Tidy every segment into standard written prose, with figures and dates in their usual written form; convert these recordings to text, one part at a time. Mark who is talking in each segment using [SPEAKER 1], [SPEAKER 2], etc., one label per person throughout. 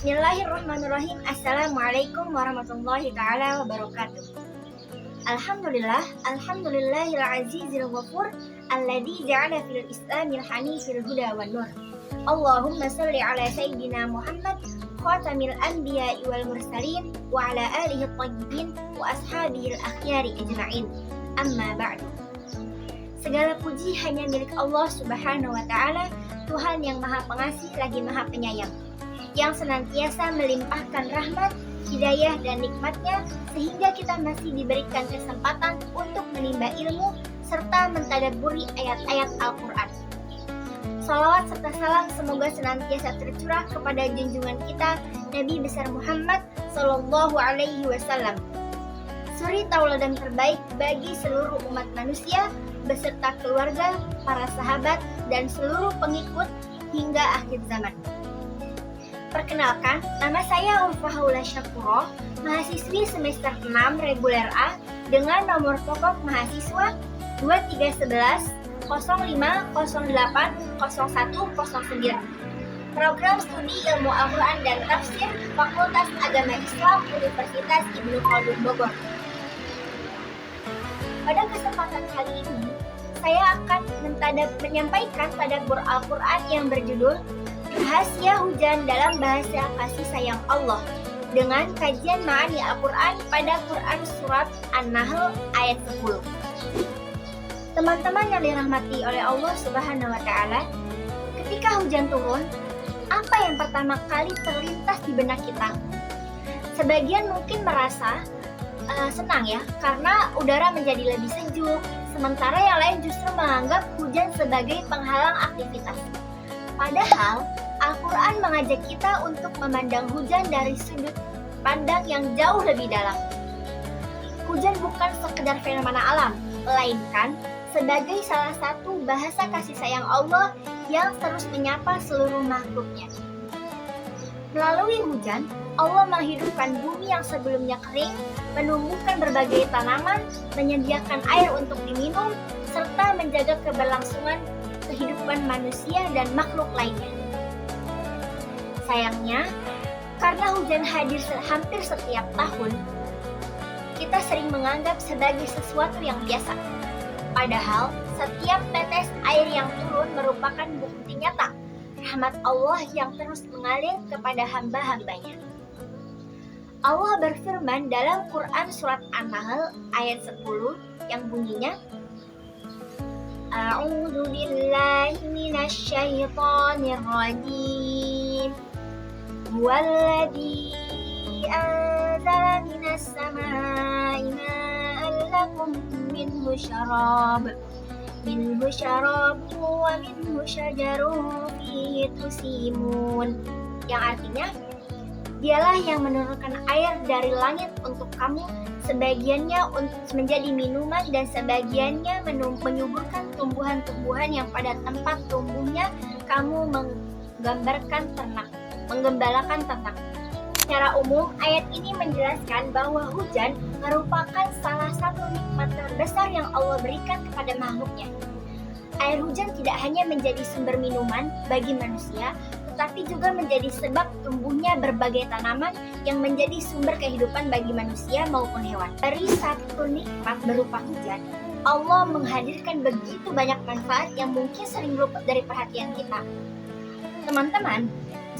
[SPEAKER 1] Bismillahirrahmanirrahim. Assalamualaikum warahmatullahi ta'ala wabarakatuh. Alhamdulillahil azizil ghafur alladzi ja'ala fil islamil hanifil huda wan nur. Allahumma shalli ala sayyidina Muhammad khatamil anbiya'i wal mursalin wa ala alihi thayyibin wa ashabihil akhyari ajma'in. Amma ba'du. Segala puji hanya milik Allah Subhanahu wa taala, Tuhan yang Maha Pengasih lagi Maha Penyayang, yang senantiasa melimpahkan rahmat, hidayah, dan nikmatnya sehingga kita masih diberikan kesempatan untuk menimba ilmu serta mentadabburi ayat-ayat Al-Quran. Salawat serta salam semoga senantiasa tercurah kepada junjungan kita Nabi besar Muhammad Sallallahu Alaihi Wasallam, suri tauladan terbaik bagi seluruh umat manusia beserta keluarga, para sahabat, dan seluruh pengikut hingga akhir zaman. Perkenalkan, nama saya Ulfa Haula Syakuro, mahasiswi semester 6 reguler A dengan nomor pokok mahasiswa 2311 05 08 01 09. Program studi ilmu Al-Quran dan Tafsir Fakultas Agama Islam Universitas Ibnu Khaldun Bogor. Pada kesempatan kali ini, saya akan menyampaikan tadabbur Al-Quran yang berjudul Rahasia Hujan dalam Bahasa Kasih Sayang Allah dengan kajian ma'ani Al-Quran pada Quran Surat An-Nahl ayat 10. Teman-teman yang dirahmati oleh Allah Subhanahu wa Ta'ala, ketika hujan turun, apa yang pertama kali terlintas di benak kita? Sebagian mungkin merasa senang ya, karena udara menjadi lebih sejuk, sementara yang lain justru menganggap hujan sebagai penghalang aktivitas. Padahal, Al-Quran mengajak kita untuk memandang hujan dari sudut pandang yang jauh lebih dalam. Hujan bukan sekedar fenomena alam, melainkan sebagai salah satu bahasa kasih sayang Allah yang terus menyapa seluruh makhluknya. Melalui hujan, Allah menghidupkan bumi yang sebelumnya kering, menumbuhkan berbagai tanaman, menyediakan air untuk diminum, serta menjaga keberlangsungan kehidupan manusia dan makhluk lainnya. Sayangnya, karena hujan hadir hampir setiap tahun, kita sering menganggap sebagai sesuatu yang biasa. Padahal, setiap tetes air yang turun merupakan bukti nyata rahmat Allah yang terus mengalir kepada hamba-hambanya. Allah berfirman dalam Quran Surat An-Nahl ayat 10 yang bunyinya, A'udzu billahi minasy syaithanir rajim. Huwallazi anzala minas samaa'i ma'an lakum minhu syarab wa minhu syajarun fihi tusimun, yang artinya Dialah yang menurunkan air dari langit untuk kamu, sebagiannya menjadi minuman dan sebagiannya menyuburkan tumbuhan-tumbuhan yang pada tempat tumbuhnya kamu menggembalakan ternak. Secara umum, ayat ini menjelaskan bahwa hujan merupakan salah satu nikmat terbesar yang Allah berikan kepada makhluknya. Air hujan tidak hanya menjadi sumber minuman bagi manusia, tetapi juga menjadi sebab tumbuhnya berbagai tanaman yang menjadi sumber kehidupan bagi manusia maupun hewan. Dari satu nikmat berupa hujan, Allah menghadirkan begitu banyak manfaat yang mungkin sering luput dari perhatian kita. Teman-teman,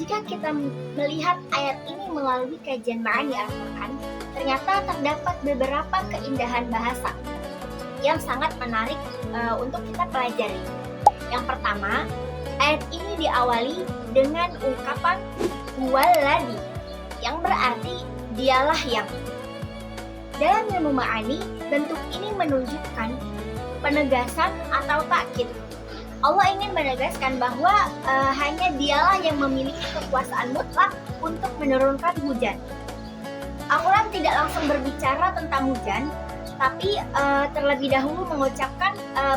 [SPEAKER 1] jika kita melihat ayat ini melalui kajian ma'ani Al-Quran, ternyata terdapat beberapa keindahan bahasa yang sangat menarik untuk kita pelajari. Yang pertama, ayat ini diawali dengan ungkapan huwallazi, yang berarti dialah yang. Dalam ilmu ma'ani, bentuk ini menunjukkan penegasan atau takkid. Allah ingin menegaskan bahwa hanya dialah yang memiliki kekuasaan mutlak untuk menurunkan hujan. Al-Quran tidak langsung berbicara tentang hujan, tapi terlebih dahulu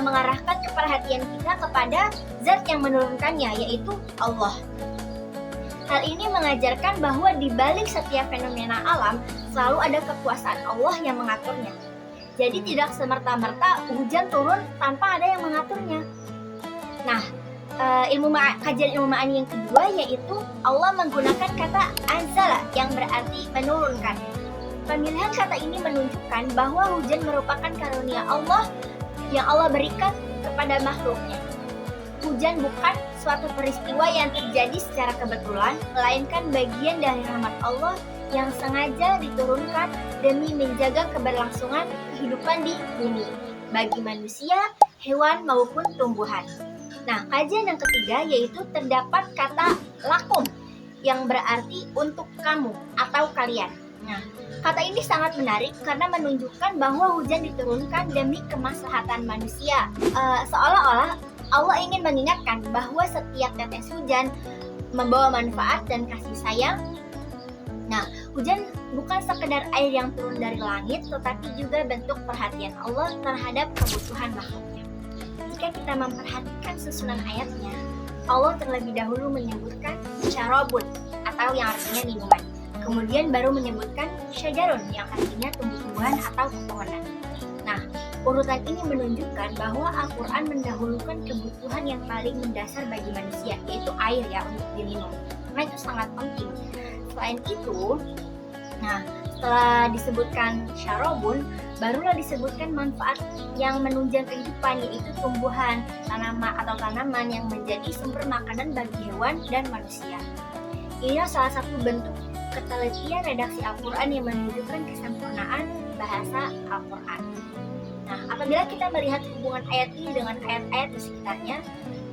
[SPEAKER 1] mengarahkan perhatian kita kepada zat yang menurunkannya, yaitu Allah. Hal ini mengajarkan bahwa di balik setiap fenomena alam selalu ada kekuasaan Allah yang mengaturnya. Jadi tidak semerta-merta hujan turun tanpa ada yang mengaturnya. Nah, kajian ilmu ma'ani yang kedua yaitu Allah menggunakan kata anzala yang berarti menurunkan. Pemilihan kata ini menunjukkan bahwa hujan merupakan karunia Allah yang Allah berikan kepada makhluknya. Hujan bukan suatu peristiwa yang terjadi secara kebetulan, melainkan bagian dari rahmat Allah yang sengaja diturunkan demi menjaga keberlangsungan kehidupan di bumi bagi manusia, hewan maupun tumbuhan. Nah, kajian yang ketiga yaitu terdapat kata lakum yang berarti untuk kamu atau kalian. Nah, kata ini sangat menarik karena menunjukkan bahwa hujan diturunkan demi kemaslahatan manusia. Seolah-olah Allah ingin mengingatkan bahwa setiap tetes hujan membawa manfaat dan kasih sayang. Nah, hujan bukan sekedar air yang turun dari langit, tetapi juga bentuk perhatian Allah terhadap kebutuhan makhluknya. Jika kita memperhatikan susunan ayatnya, Allah terlebih dahulu menyebutkan syarabun atau yang artinya minuman. Kemudian baru menyebutkan syajarun yang artinya tumbuh-tumbuhan atau pepohonan. Nah, urutan ini menunjukkan bahwa Al-Quran mendahulukan kebutuhan yang paling mendasar bagi manusia, yaitu air ya untuk diminum. Karena itu sangat penting. Selain itu, setelah disebutkan syarabun, barulah disebutkan manfaat yang menunjang kehidupan, yaitu tumbuhan, tanaman yang menjadi sumber makanan bagi hewan dan manusia. Inilah salah satu bentuk ketelitian redaksi Al-Quran yang menunjukkan kesempurnaan bahasa Al-Quran. Nah, apabila kita melihat hubungan ayat ini dengan ayat-ayat di sekitarnya,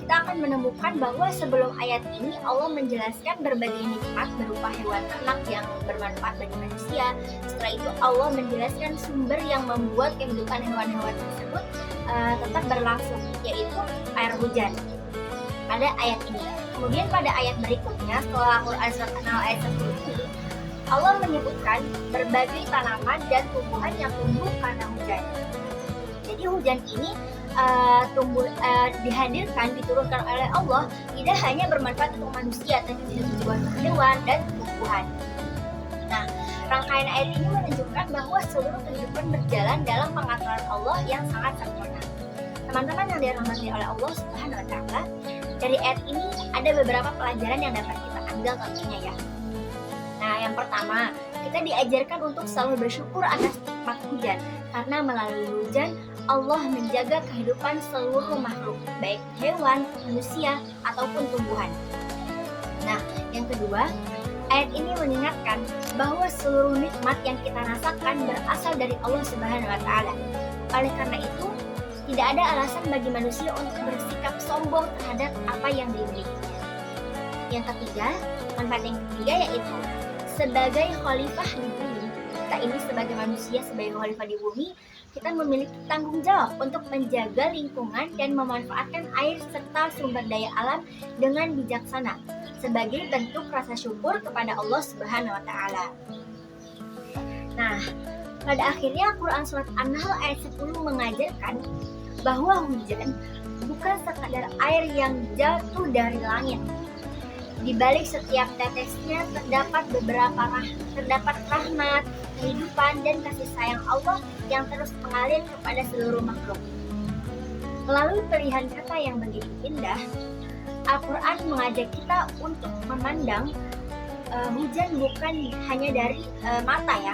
[SPEAKER 1] kita akan menemukan bahwa sebelum ayat ini Allah menjelaskan berbagai nikmat berupa hewan ternak yang bermanfaat bagi manusia. Setelah itu Allah menjelaskan sumber yang membuat kehidupan hewan-hewan tersebut tetap berlangsung, yaitu air hujan pada ayat ini. Kemudian pada ayat berikutnya setelah Al-Quran surat An-Nahl ayat 10 ini, Allah menyebutkan berbagai tanaman dan tumbuhan yang tumbuh karena hujan. Jadi hujan ini diturunkan oleh Allah tidak hanya bermanfaat untuk manusia, tapi juga untuk hewan dan tumbuhan. Nah, rangkaian ayat ini menunjukkan bahwa seluruh kehidupan berjalan dalam pengaturan Allah yang sangat sempurna. Teman-teman yang dirahmati oleh Allah Subhanahu wa Ta'ala, dari ayat ini ada beberapa pelajaran yang dapat kita ambil tentunya ya. Nah, yang pertama, kita diajarkan untuk selalu bersyukur atas nikmat hujan, karena melalui hujan Allah menjaga kehidupan seluruh makhluk, baik hewan, manusia, ataupun tumbuhan. Nah, yang kedua, ayat ini mengingatkan bahwa seluruh nikmat yang kita rasakan berasal dari Allah Subhanahu wa Ta'ala. Oleh karena itu, tidak ada alasan bagi manusia untuk bersikap sombong terhadap apa yang dimilikinya. Yang ketiga, manfaat yang ketiga yaitu sebagai khalifah di bumi. Kita ini sebagai manusia, sebagai khalifah di bumi, kita memiliki tanggung jawab untuk menjaga lingkungan dan memanfaatkan air serta sumber daya alam dengan bijaksana sebagai bentuk rasa syukur kepada Allah Subhanahu wa Ta'ala. Nah, pada akhirnya Quran surat An-Nahl ayat 10 mengajarkan bahwa hujan bukan sekadar air yang jatuh dari langit. Di balik setiap tetesnya terdapat rahmat, kehidupan, dan kasih sayang Allah yang terus mengalir kepada seluruh makhluk. Melalui pilihan kata yang begitu indah, Al-Quran mengajak kita untuk memandang hujan bukan hanya dari mata ya,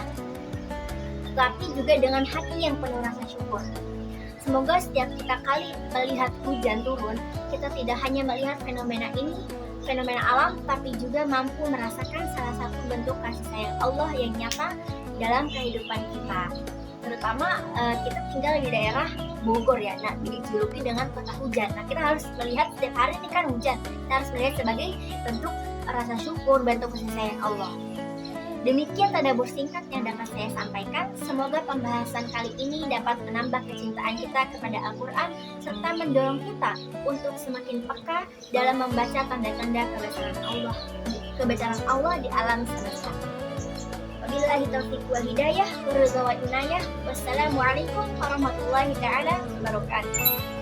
[SPEAKER 1] tapi juga dengan hati yang penuh rasa syukur. Semoga setiap kita kali melihat hujan turun, kita tidak hanya melihat fenomena alam, tapi juga mampu merasakan salah satu bentuk kasih sayang Allah yang nyata dalam kehidupan kita. Terutama kita tinggal di daerah Bogor ya, nah dijuluki dengan kota hujan. Nah, kita harus melihat setiap hari ini kan hujan. Kita harus melihat sebagai bentuk rasa syukur, bentuk kasih sayang Allah. Demikian tadabbur singkat yang dapat saya sampaikan. Semoga pembahasan kali ini dapat menambah kecintaan kita kepada Al-Quran serta mendorong kita untuk semakin peka dalam membaca tanda-tanda kebesaran Allah di alam semesta. Wabillahi taufiq wal hidayah, wa ridha wa inayah. Wassalamualaikum warahmatullahi taala wabarakatuh.